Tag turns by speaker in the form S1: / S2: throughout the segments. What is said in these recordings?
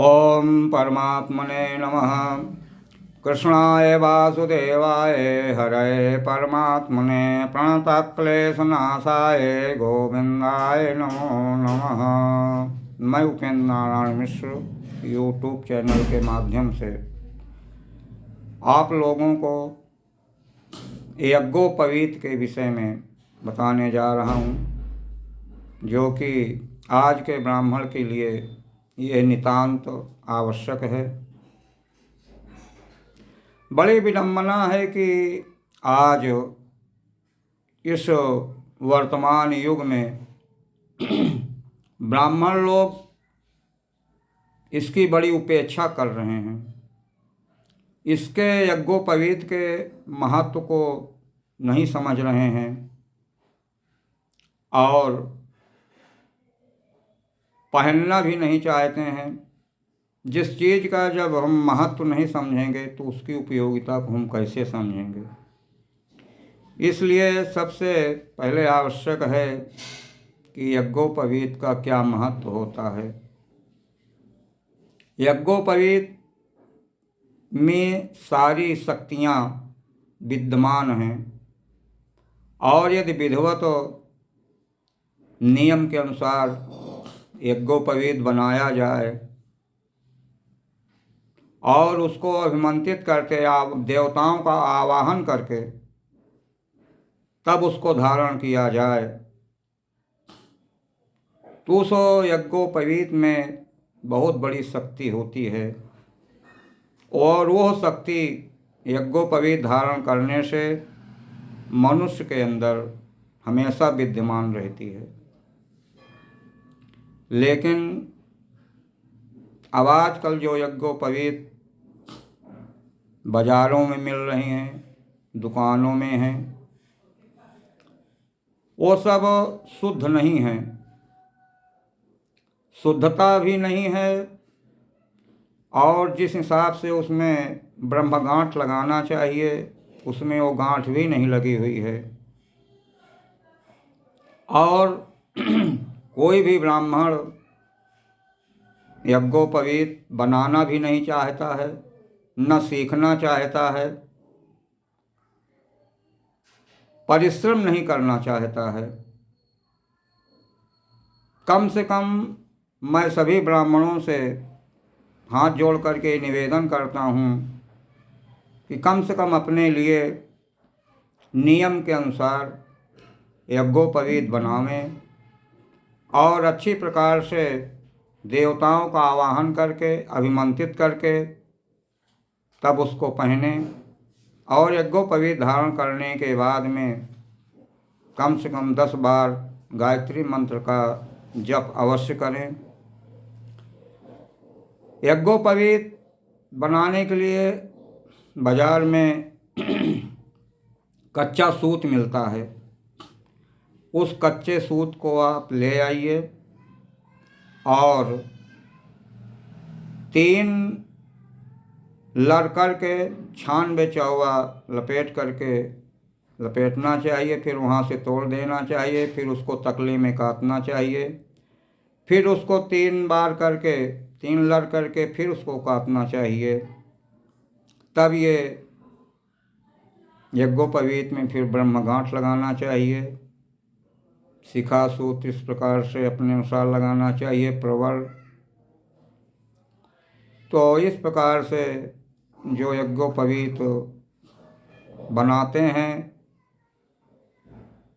S1: ओम परमात्मने नमः। कृष्णाय वासुदेवाय हरये परमात्मने प्रणतक्लेशनाशाय गोविंदाय नमो नमः। मैं उपेंद्र नारायण मिश्र यूट्यूब चैनल के माध्यम से आप लोगों को यज्ञोपवीत के विषय में बताने जा रहा हूँ, जो कि आज के ब्राह्मण के लिए ये नितांत आवश्यक है। बड़ी विडंबना है कि आज इस वर्तमान युग में ब्राह्मण लोग इसकी बड़ी उपेक्षा कर रहे हैं। इसके यज्ञोपवीत के महत्व को नहीं समझ रहे हैं और पहनना भी नहीं चाहते हैं। जिस चीज़ का जब हम महत्व नहीं समझेंगे तो उसकी उपयोगिता को हम कैसे समझेंगे। इसलिए सबसे पहले आवश्यक है कि यज्ञोपवीत का क्या महत्व होता है। यज्ञोपवीत में सारी शक्तियाँ विद्यमान हैं और यदि विधिवत नियम के अनुसार यज्ञोपवीत बनाया जाए और उसको अभिमंत्रित करके देवताओं का आवाहन करके तब उसको धारण किया जाए तो उस यज्ञोपवीत में बहुत बड़ी शक्ति होती है और वह शक्ति यज्ञोपवीत धारण करने से मनुष्य के अंदर हमेशा विद्यमान रहती है। लेकिन अब आजकल जो यज्ञोपवीत बाज़ारों में मिल रही हैं, दुकानों में हैं, वो सब शुद्ध नहीं हैं। शुद्धता भी नहीं है और जिस हिसाब से उसमें ब्रह्मगांठ लगाना चाहिए उसमें वो गांठ भी नहीं लगी हुई है। और कोई भी ब्राह्मण यज्ञोपवीत बनाना भी नहीं चाहता है, न सीखना चाहता है, परिश्रम नहीं करना चाहता है। कम से कम मैं सभी ब्राह्मणों से हाथ जोड़ करके निवेदन करता हूँ कि कम से कम अपने लिए नियम के अनुसार यज्ञोपवीत बनावें और अच्छी प्रकार से देवताओं का आवाहन करके अभिमंत्रित करके तब उसको पहने और यज्ञोपवीत धारण करने के बाद में कम से कम 10 बार गायत्री मंत्र का जप अवश्य करें। यज्ञोपवीत बनाने के लिए बाज़ार में कच्चा सूत मिलता है। उस कच्चे सूत को आप ले आइए और 3 लड़ करके छान चौवा लपेटना चाहिए, फिर वहाँ से तोड़ देना चाहिए, फिर उसको तकली में काटना चाहिए, फिर उसको 3 बार करके 3 लड़ करके फिर उसको काटना चाहिए। तब ये यज्ञोपवीत में फिर ब्रह्मगांठ लगाना चाहिए। शिखा सूत्र इस प्रकार से अपने अनुसार लगाना चाहिए, प्रवर। तो इस प्रकार से जो यज्ञोपवीत बनाते हैं,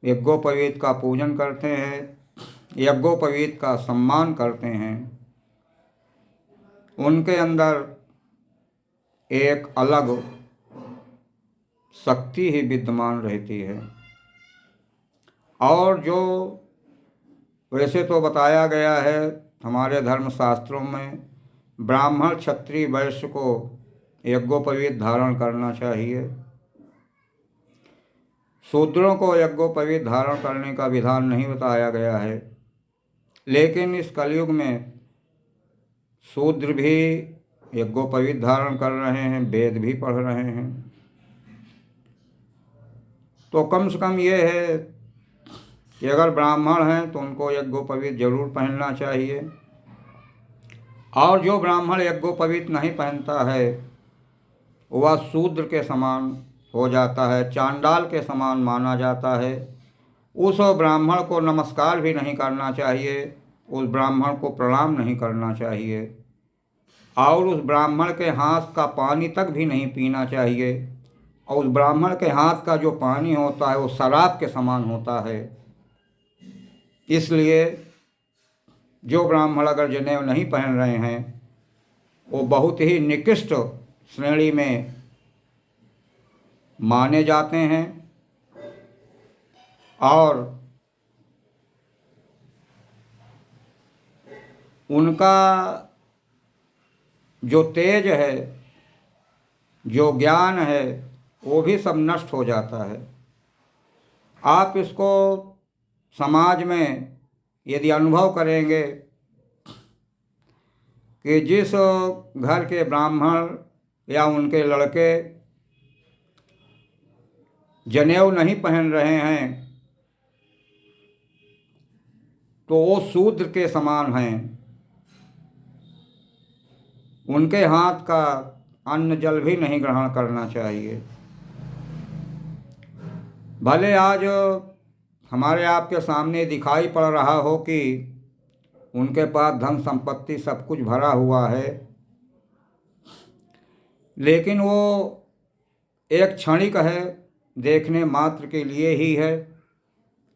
S1: यज्ञोपवीत का पूजन करते हैं, यज्ञोपवीत का सम्मान करते हैं, उनके अंदर एक अलग शक्ति ही विद्यमान रहती है। और जो वैसे तो बताया गया है हमारे धर्मशास्त्रों में, ब्राह्मण क्षत्रिय वैश्य को यज्ञोपवीत धारण करना चाहिए। शूद्रों को यज्ञोपवीत धारण करने का विधान नहीं बताया गया है। लेकिन इस कलयुग में शूद्र भी यज्ञोपवीत धारण कर रहे हैं, वेद भी पढ़ रहे हैं। तो कम से कम ये है कि अगर ब्राह्मण हैं तो उनको यज्ञोपवीत जरूर पहनना चाहिए। और जो ब्राह्मण यज्ञोपवीत नहीं पहनता है वह शूद्र के समान हो जाता है, चांडाल के समान माना जाता है। उस ब्राह्मण को नमस्कार भी नहीं करना चाहिए, उस ब्राह्मण को प्रणाम नहीं करना चाहिए, और उस ब्राह्मण के हाथ का पानी तक भी नहीं पीना चाहिए। और उस ब्राह्मण के हाथ का जो पानी होता है वो शराब के समान होता है। इसलिए जो ब्राह्मण अगर जनेऊ नहीं पहन रहे हैं वो बहुत ही निकृष्ट श्रेणी में माने जाते हैं। और उनका जो तेज है, जो ज्ञान है, वो भी सब नष्ट हो जाता है। आप इसको समाज में यदि अनुभव करेंगे कि जिस घर के ब्राह्मण या उनके लड़के जनेऊ नहीं पहन रहे हैं तो वो शूद्र के समान हैं। उनके हाथ का अन्न जल भी नहीं ग्रहण करना चाहिए। भले आज हमारे आपके सामने दिखाई पड़ रहा हो कि उनके पास धन संपत्ति सब कुछ भरा हुआ है, लेकिन वो एक क्षणिक है, देखने मात्र के लिए ही है।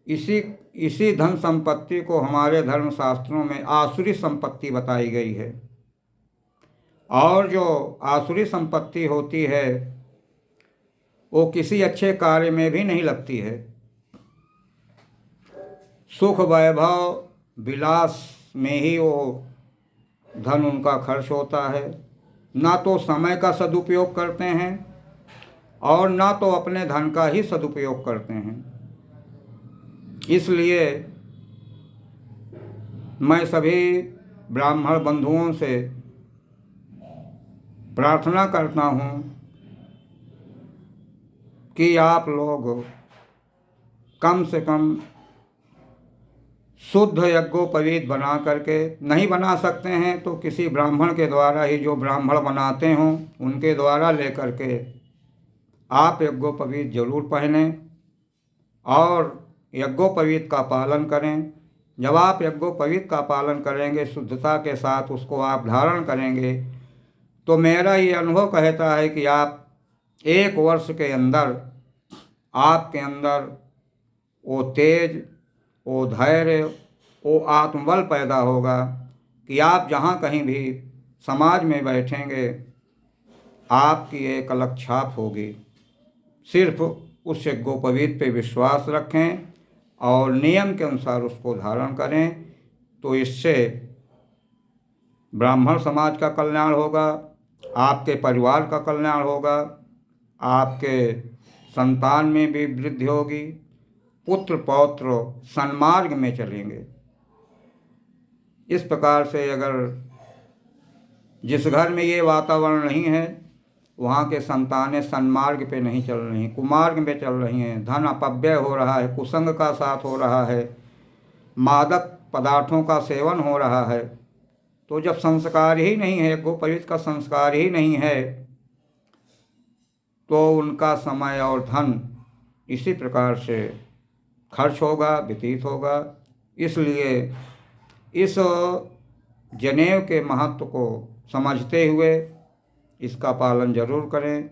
S1: इसी धन संपत्ति को हमारे धर्मशास्त्रों में आसुरी संपत्ति बताई गई है। और जो आसुरी संपत्ति होती है वो किसी अच्छे कार्य में भी नहीं लगती है। सुख वैभव विलास में ही वो धन उनका खर्च होता है। ना तो समय का सदुपयोग करते हैं और ना तो अपने धन का ही सदुपयोग करते हैं। इसलिए मैं सभी ब्राह्मण बंधुओं से प्रार्थना करता हूँ कि आप लोग कम से कम शुद्ध यज्ञोपवीत बना करके, नहीं बना सकते हैं तो किसी ब्राह्मण के द्वारा ही, जो ब्राह्मण बनाते हों उनके द्वारा लेकर के आप यज्ञोपवीत जरूर पहनें और यज्ञोपवीत का पालन करें। जब आप यज्ञोपवीत का पालन करेंगे, शुद्धता के साथ उसको आप धारण करेंगे, तो मेरा ये अनुभव कहता है कि आप 1 वर्ष के अंदर आपके अंदर वो तेज, वो धैर्य, वो आत्मबल पैदा होगा कि आप जहाँ कहीं भी समाज में बैठेंगे आपकी एक अलग छाप होगी। सिर्फ उस यज्ञोपवीत पे विश्वास रखें और नियम के अनुसार उसको धारण करें, तो इससे ब्राह्मण समाज का कल्याण होगा, आपके परिवार का कल्याण होगा, आपके संतान में भी वृद्धि होगी, पुत्र पौत्र सन्मार्ग में चलेंगे। इस प्रकार से अगर जिस घर में ये वातावरण नहीं है वहाँ के संतानें सन्मार्ग पे नहीं चल रही हैं, कुमार्ग में चल रही हैं, धन अपव्यय हो रहा है, कुसंग का साथ हो रहा है, मादक पदार्थों का सेवन हो रहा है, तो जब संस्कार ही नहीं है, यज्ञोपवीत का संस्कार ही नहीं है, तो उनका समय और धन इसी प्रकार से खर्च होगा, व्यतीत होगा। इसलिए इस जनेऊ के महत्व को समझते हुए इसका पालन जरूर करें,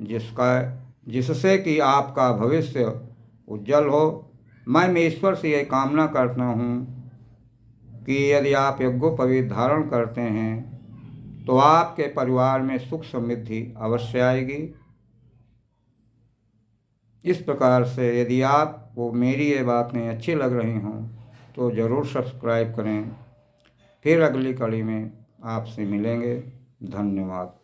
S1: जिससे कि आपका भविष्य उज्जवल हो। मैं ईश्वर से ये कामना करता हूँ कि यदि आप यज्ञोपवीत धारण करते हैं तो आपके परिवार में सुख समृद्धि अवश्य आएगी। इस प्रकार से यदि आपको मेरी ये बातें अच्छी लग रही हों तो ज़रूर सब्सक्राइब करें। फिर अगली कड़ी में आपसे मिलेंगे। धन्यवाद।